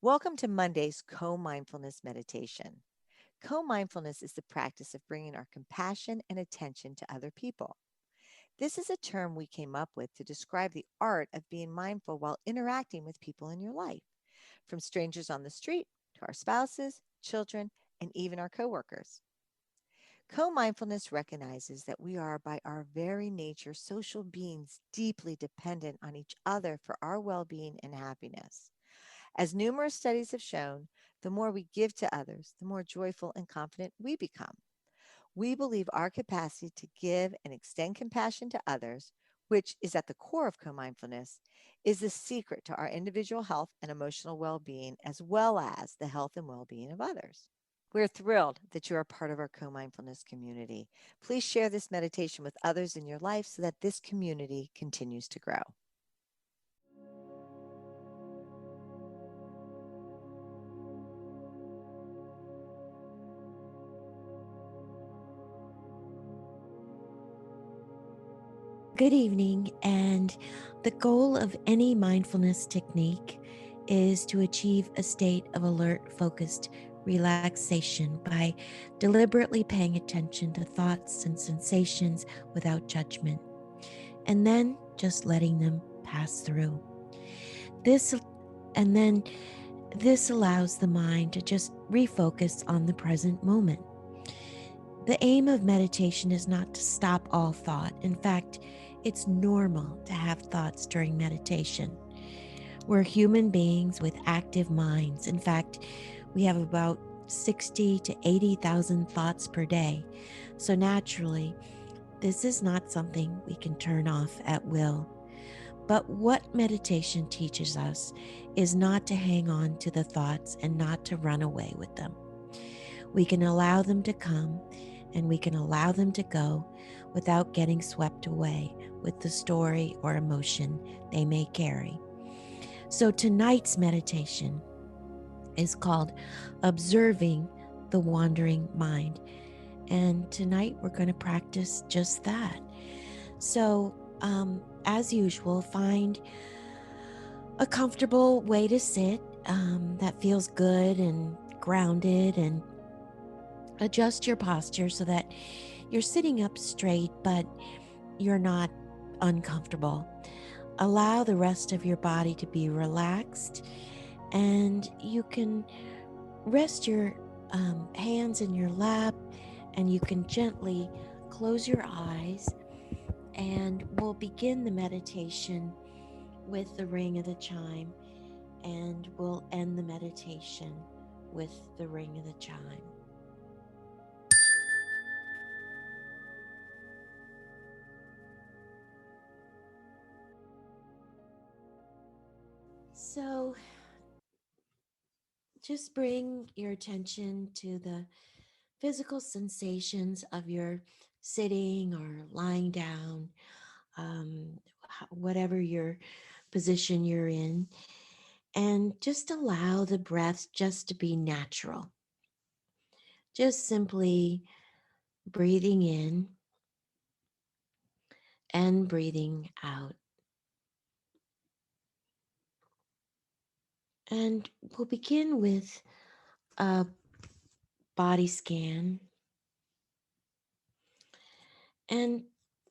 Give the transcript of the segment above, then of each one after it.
Welcome to Monday's Co-Mindfulness meditation. Co-mindfulness is the practice of bringing our compassion and attention to other people. This is a term we came up with to describe the art of being mindful while interacting with people in your life, from strangers on the street to our spouses, children, and even our coworkers. Co-mindfulness recognizes that we are, by our very nature, social beings deeply dependent on each other for our well-being and happiness. As numerous studies have shown, the more we give to others, the more joyful and confident we become. We believe our capacity to give and extend compassion to others, which is at the core of co-mindfulness, is the secret to our individual health and emotional well-being, as well as the health and well-being of others. We're thrilled that you are part of our co-mindfulness community. Please share this meditation with others in your life so that this community continues to grow. Good evening, and the goal of any mindfulness technique is to achieve a state of alert, focused relaxation by deliberately paying attention to thoughts and sensations without judgment, and then just letting them pass through. This and then this allows the mind to just refocus on the present moment. The aim of meditation is not to stop all thought. In fact, it's normal to have thoughts during meditation. We're human beings with active minds. In fact, we have about 60 to 80,000 thoughts per day. So naturally, this is not something we can turn off at will. But what meditation teaches us is not to hang on to the thoughts and not to run away with them. We can allow them to come and we can allow them to go without getting swept away with the story or emotion they may carry. So tonight's meditation is called Observing the Wandering Mind. And tonight we're going to practice just that. So, as usual, find a comfortable way to sit that feels good and grounded, and adjust your posture so that you're sitting up straight, but you're not uncomfortable. Allow the rest of your body to be relaxed, and you can rest your hands in your lap, and you can gently close your eyes, and we'll begin the meditation with the ring of the chime, and we'll end the meditation with the ring of the chime. So just bring your attention to the physical sensations of your sitting or lying down, whatever your position you're in, and just allow the breath just to be natural. Just simply breathing in and breathing out. And we'll begin with a body scan, and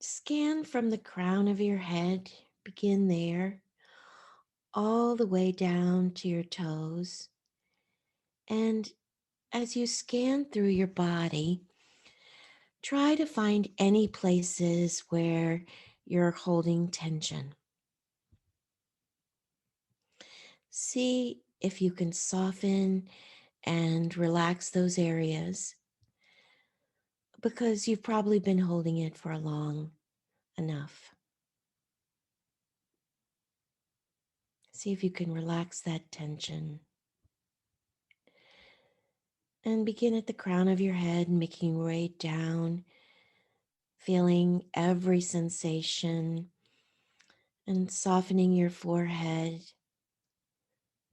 scan from the crown of your head, begin there, all the way down to your toes. And as you scan through your body, try to find any places where you're holding tension. See if you can soften and relax those areas, because you've probably been holding it for long enough. See if you can relax that tension. And begin at the crown of your head, making your way down, feeling every sensation and softening your forehead,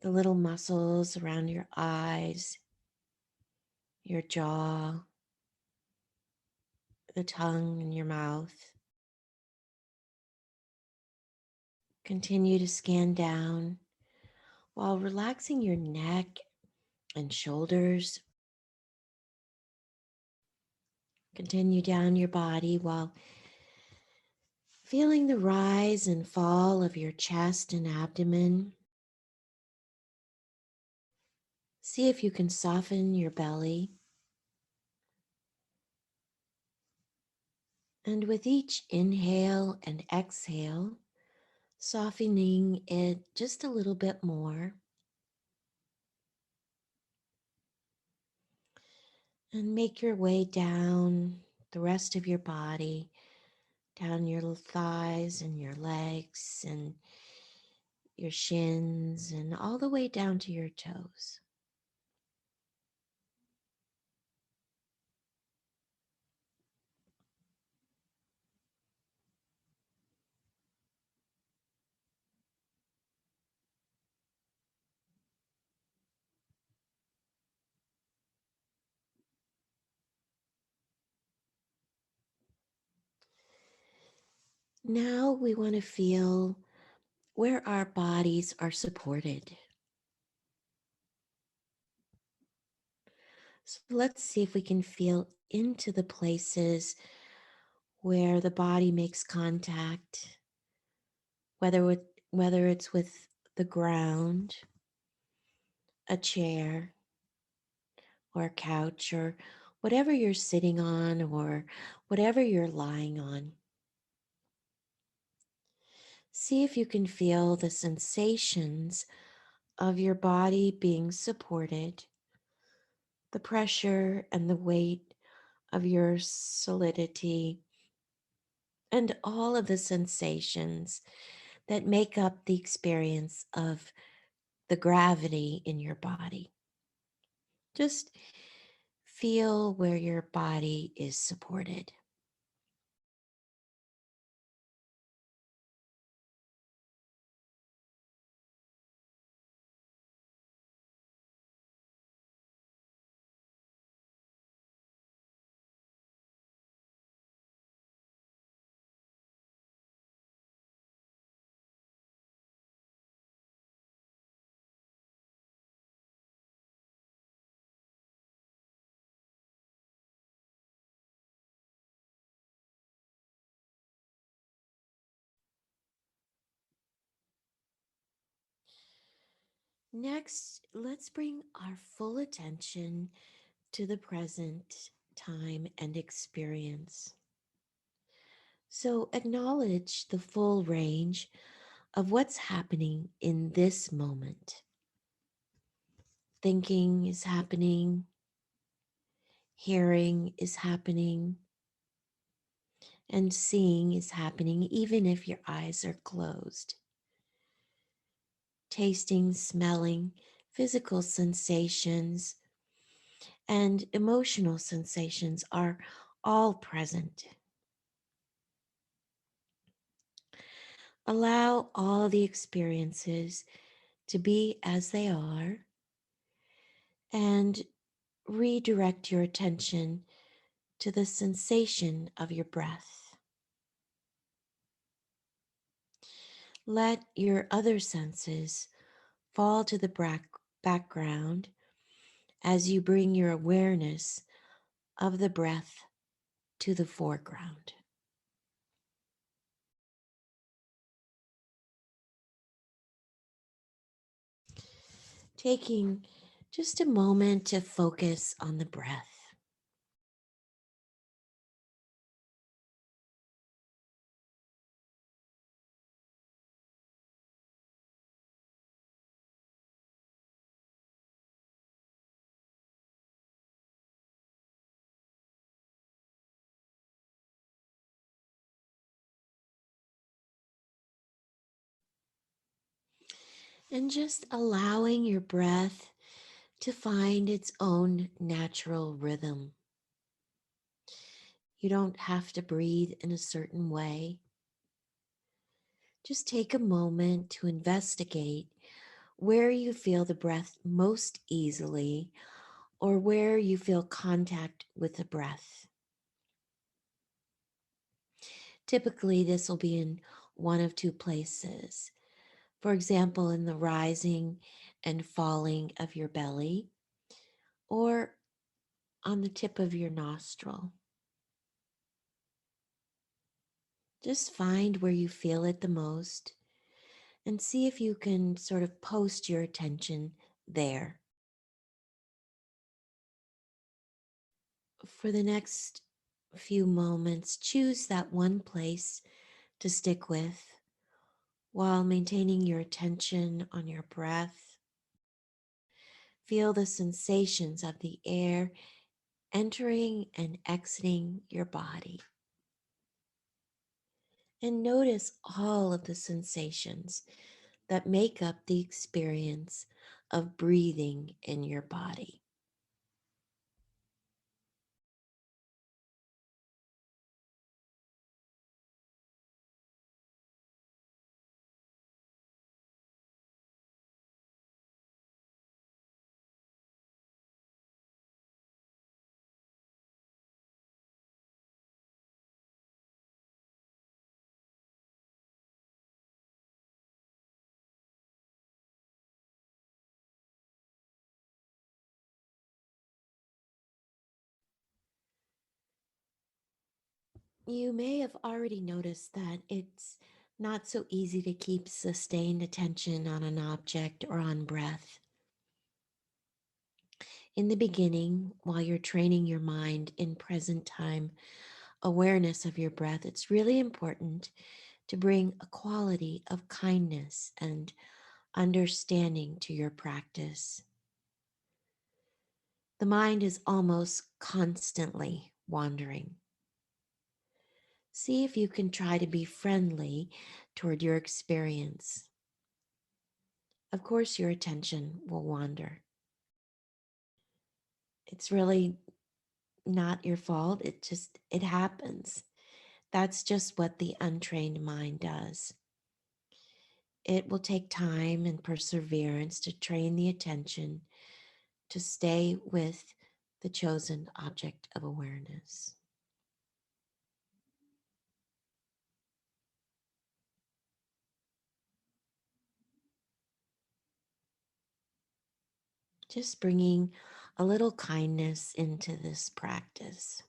the little muscles around your eyes, your jaw, the tongue in your mouth. Continue to scan down, while relaxing your neck and shoulders. Continue down your body while feeling the rise and fall of your chest and abdomen. See if you can soften your belly. And with each inhale and exhale, softening it just a little bit more. And make your way down the rest of your body, down your thighs and your legs and your shins, and all the way down to your toes. Now we want to feel where our bodies are supported. So let's see if we can feel into the places where the body makes contact, whether it's with the ground, a chair, or a couch, or whatever you're sitting on, or whatever you're lying on. See if you can feel the sensations of your body being supported, the pressure and the weight of your solidity, and all of the sensations that make up the experience of the gravity in your body. Just feel where your body is supported. Next, let's bring our full attention to the present time and experience. So acknowledge the full range of what's happening in this moment. Thinking is happening, hearing is happening, and seeing is happening even if your eyes are closed. Tasting, smelling, physical sensations, and emotional sensations are all present. Allow all the experiences to be as they are and redirect your attention to the sensation of your breath. Let your other senses fall to the background as you bring your awareness of the breath to the foreground. Taking just a moment to focus on the breath. And just allowing your breath to find its own natural rhythm. You don't have to breathe in a certain way. Just take a moment to investigate where you feel the breath most easily or where you feel contact with the breath. Typically, this will be in one of two places. For example, in the rising and falling of your belly or on the tip of your nostril. Just find where you feel it the most and see if you can sort of post your attention there. For the next few moments, choose that one place to stick with while maintaining your attention on your breath. Feel the sensations of the air entering and exiting your body. And notice all of the sensations that make up the experience of breathing in your body. You may have already noticed that it's not so easy to keep sustained attention on an object or on breath. In the beginning, while you're training your mind in present time awareness of your breath, it's really important to bring a quality of kindness and understanding to your practice. The mind is almost constantly wandering. See if you can try to be friendly toward your experience. Of course, your attention will wander. It's really not your fault. It happens. That's just what the untrained mind does. It will take time and perseverance to train the attention to stay with the chosen object of awareness. Just bringing a little kindness into this practice.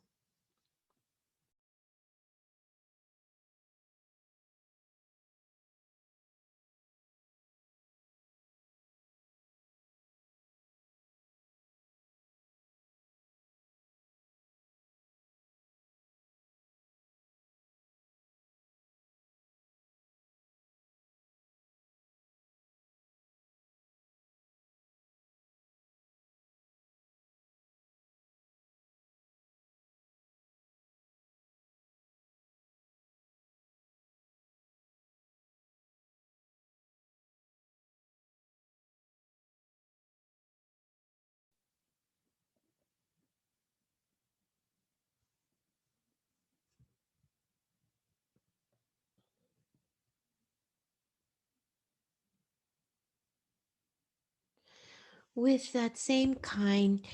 With that same kind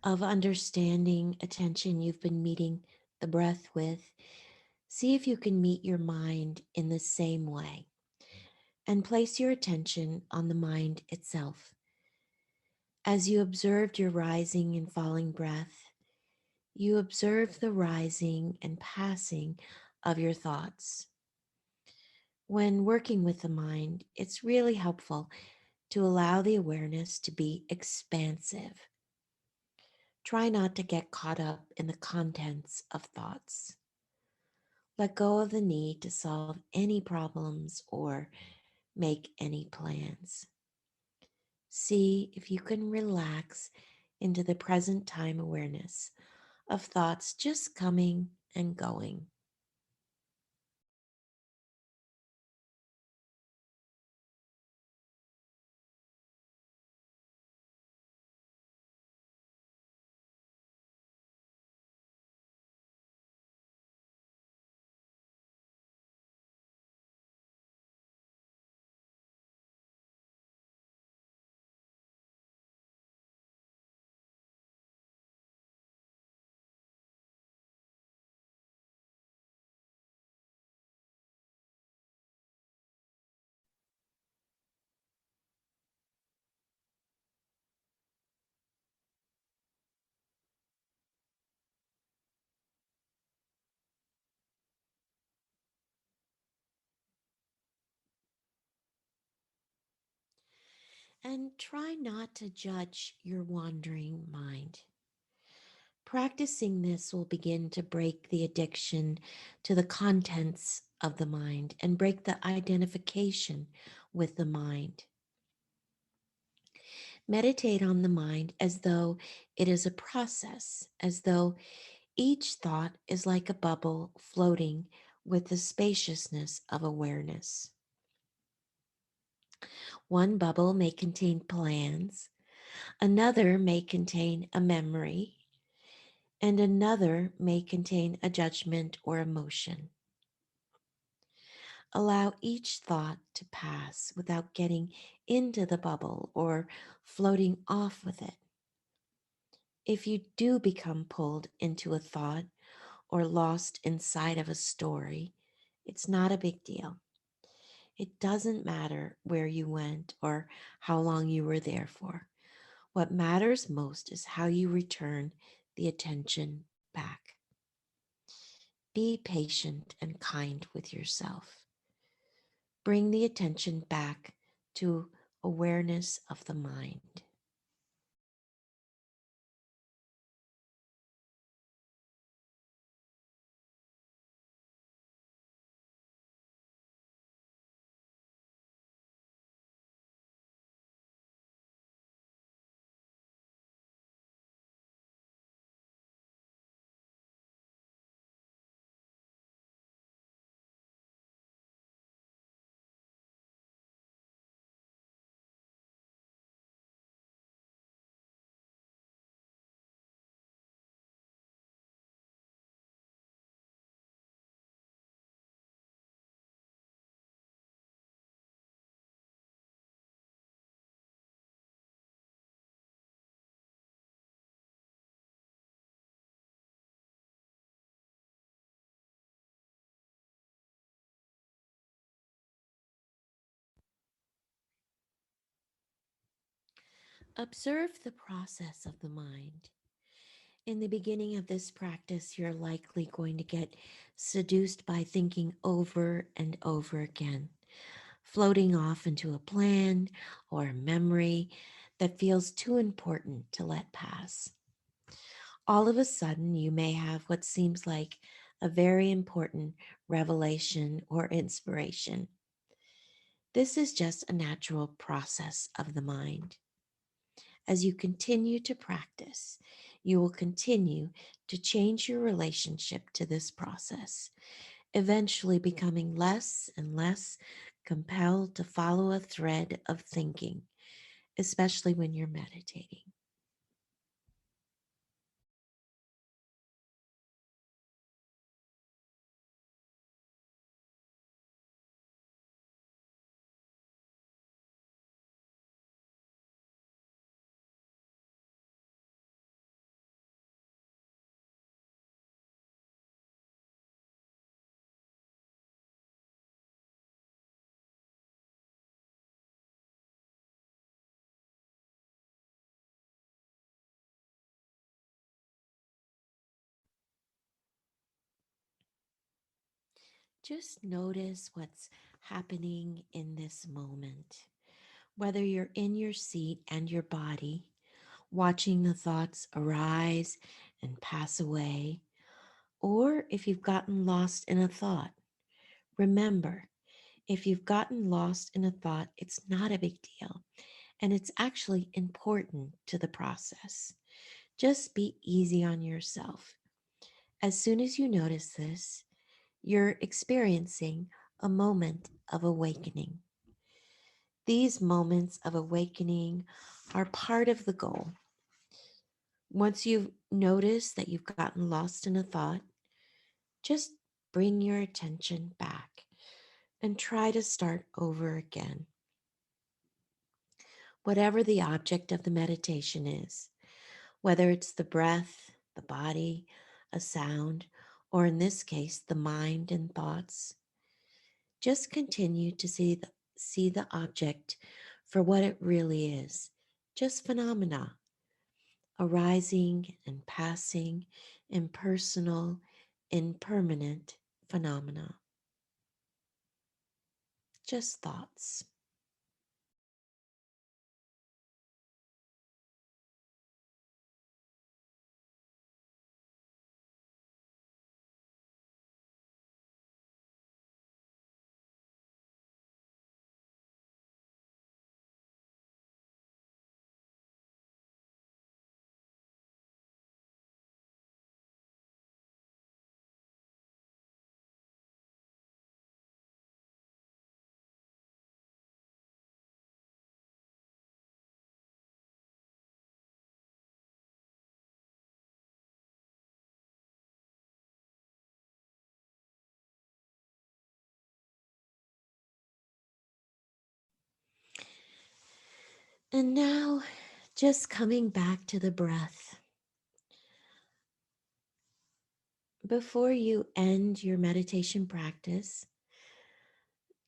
of understanding attention you've been meeting the breath with, see if you can meet your mind in the same way and place your attention on the mind itself. As you observed your rising and falling breath, you observe the rising and passing of your thoughts. When working with the mind, it's really helpful to allow the awareness to be expansive. Try not to get caught up in the contents of thoughts. Let go of the need to solve any problems or make any plans. See if you can relax into the present time awareness of thoughts just coming and going. And try not to judge your wandering mind. Practicing this will begin to break the addiction to the contents of the mind and break the identification with the mind. Meditate on the mind as though it is a process, as though each thought is like a bubble floating with the spaciousness of awareness. One bubble may contain plans, another may contain a memory, and another may contain a judgment or emotion. Allow each thought to pass without getting into the bubble or floating off with it. If you do become pulled into a thought or lost inside of a story, it's not a big deal. It doesn't matter where you went or how long you were there for. What matters most is how you return the attention back. Be patient and kind with yourself. Bring the attention back to awareness of the mind. Observe the process of the mind. In the beginning of this practice, you're likely going to get seduced by thinking over and over again, floating off into a plan or a memory that feels too important to let pass. All of a sudden, you may have what seems like a very important revelation or inspiration. This is just a natural process of the mind. As you continue to practice, you will continue to change your relationship to this process, eventually becoming less and less compelled to follow a thread of thinking, especially when you're meditating. Just notice what's happening in this moment. Whether you're in your seat and your body, watching the thoughts arise and pass away, or if you've gotten lost in a thought, remember, if you've gotten lost in a thought, it's not a big deal, and it's actually important to the process. Just be easy on yourself. As soon as you notice this, you're experiencing a moment of awakening. These moments of awakening are part of the goal. Once you've noticed that you've gotten lost in a thought, just bring your attention back and try to start over again. Whatever the object of the meditation is, whether it's the breath, the body, a sound, or in this case, the mind and thoughts, just continue to see the object for what it really is, just phenomena, arising and passing, impersonal, impermanent phenomena, just thoughts. And now, just coming back to the breath. Before you end your meditation practice,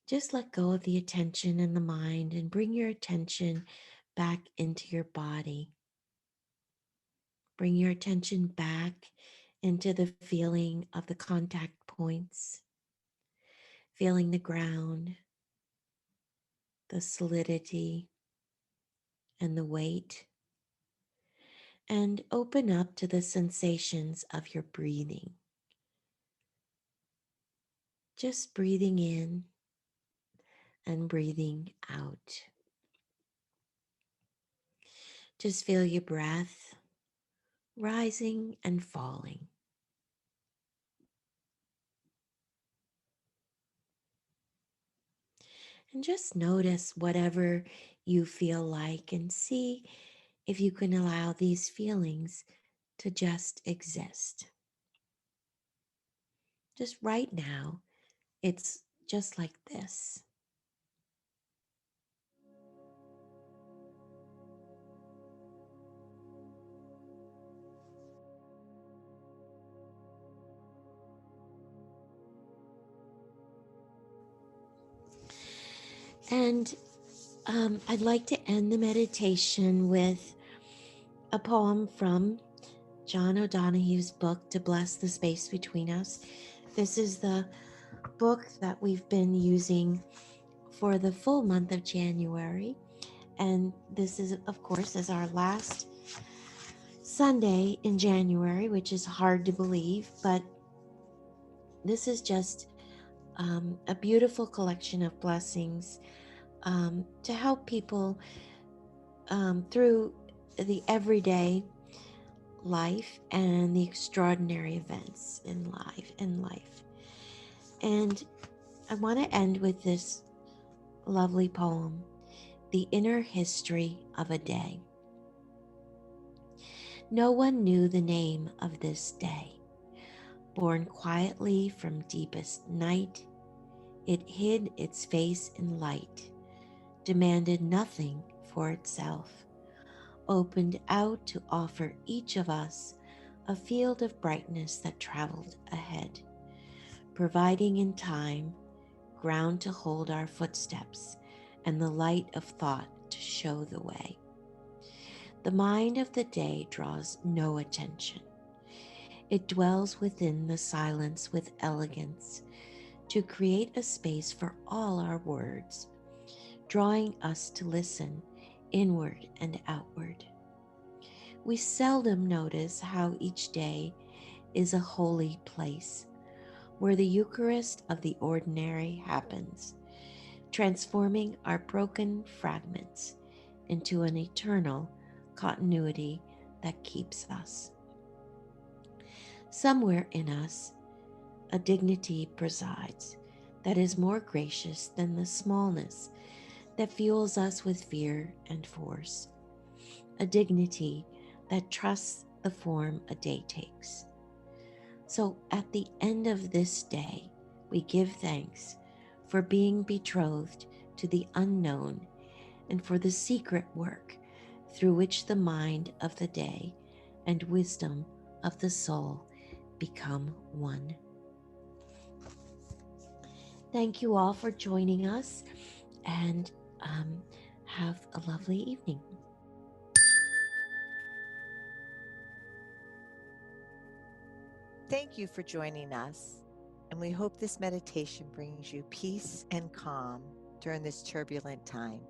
just let go of the attention in the mind and bring your attention back into your body. Bring your attention back into the feeling of the contact points, feeling the ground, the solidity, and the weight, and open up to the sensations of your breathing. Just breathing in and breathing out. Just feel your breath rising and falling. And just notice whatever you feel like and see if you can allow these feelings to just exist. Just right now, it's just like this. And I'd like to end the meditation with a poem from John O'Donohue's book, To Bless the Space Between Us. This is the book that we've been using for the full month of January. And this is, of course, is our last Sunday in January, which is hard to believe, but this is just a beautiful collection of blessings to help people through the everyday life and the extraordinary events in life. And I want to end with this lovely poem, The Inner History of a Day. No one knew the name of this day. Born quietly from deepest night, it hid its face in light, demanded nothing for itself, opened out to offer each of us a field of brightness that traveled ahead, providing in time ground to hold our footsteps and the light of thought to show the way. The mind of the day draws no attention. It dwells within the silence with elegance to create a space for all our words, drawing us to listen inward and outward. We seldom notice how each day is a holy place where the Eucharist of the ordinary happens, transforming our broken fragments into an eternal continuity that keeps us. Somewhere in us, a dignity presides that is more gracious than the smallness that fuels us with fear and force, a dignity that trusts the form a day takes. So at the end of this day, we give thanks for being betrothed to the unknown and for the secret work through which the mind of the day and wisdom of the soul become one. Thank you all for joining us, and have a lovely evening. Thank you for joining us, and we hope this meditation brings you peace and calm during this turbulent time.